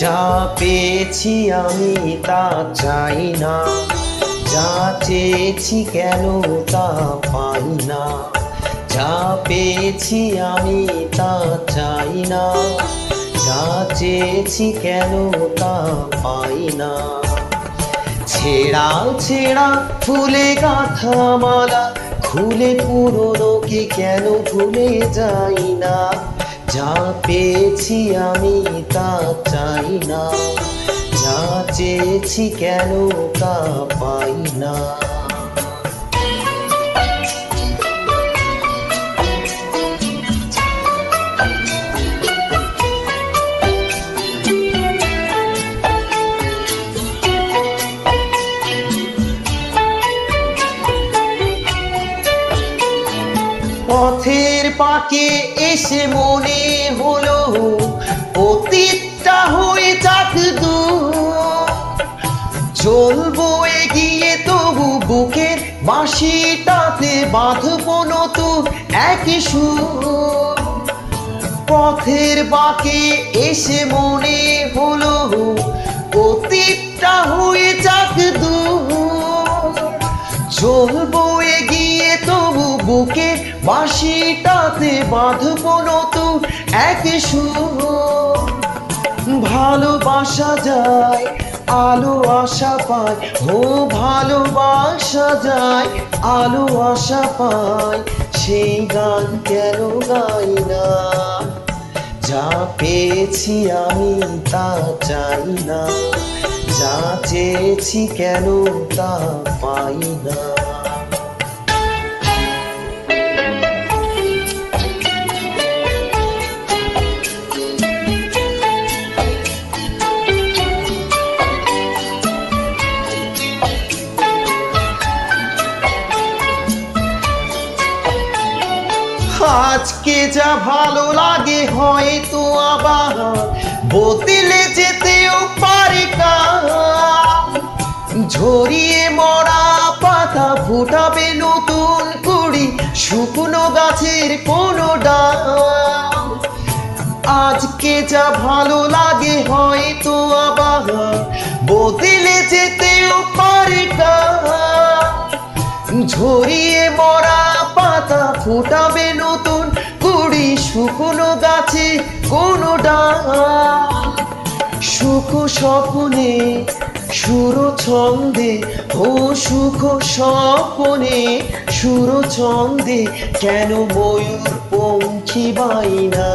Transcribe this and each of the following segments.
যা পেয়েছি আমি তা চাই না, যা চেয়েছি কেন তা পাই না। যা পেয়েছি আমি তা চাই না, যা চেয়েছি কেন তা পাই না। ছেঁড়া ছেঁড়া ফুলে গাঁথা মালা খুলে পুরনো কি কেন ভুলে যাই না। যা পেয়েছি আমি তা চাই না, যা চেয়েছি কেন তা পাই না। পথের পাকে এসে মনে হলো অতীতটা হয়ে যাক দূর। চলবো এগিয়ে তবু বুকের বাঁশিটাতে বাঁধবো নতুন একই সুর। পথের বাঁকে এসে মনে হলো অতীতটা হয়ে যাক দূর। চলবো এগিয়ে তবু বুকের বাঁশিটাতে বাঁধবো নতুন এক সুর। ভালোবাসা যায় আলো আশা পায়, ও ভালোবাসা যায় আলো আশা পায়, সেই গান কেন গাই না। যা পেয়েছি আমি তা চাই না, যা চেয়েছি কেন তা পাই না। আজকে যা ভালো লাগে হয়তো আবার বদলে যেতেও পারে কাল। ঝরিয়ে মরা পাতা ফুটাবে নতুন কুড়ি শুকনো গাছের কোনো ডাল। আজকে যা ভালো লাগে হয়তো আবার বদলে যেতেও পারে কাল। ঝরিয়ে মরা পাতা ফুটাবে নতুন কুড়ি শুকনো গাছে কোনো ডাল। সুখ স্বপ্নে সুর ছন্দে, ও সুখ স্বপ্নে সুর ছন্দে কেন ময়ূর পঙ্খী বাইনা।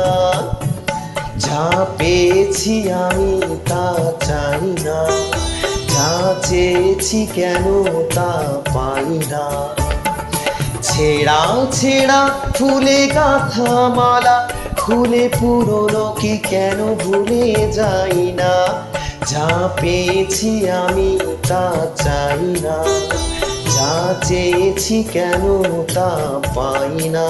যা পেয়েছি আমি তা চাই না, যা চেয়েছি কেন তা পাই না। ছেঁড়া ছেঁড়া ফুলে গাঁথা মালা খুলে পুরনো কি কেন ভুলে যাই না। যা পেয়েছি আমি তা চাই না, যা চেয়েছি কেন তা পাই না।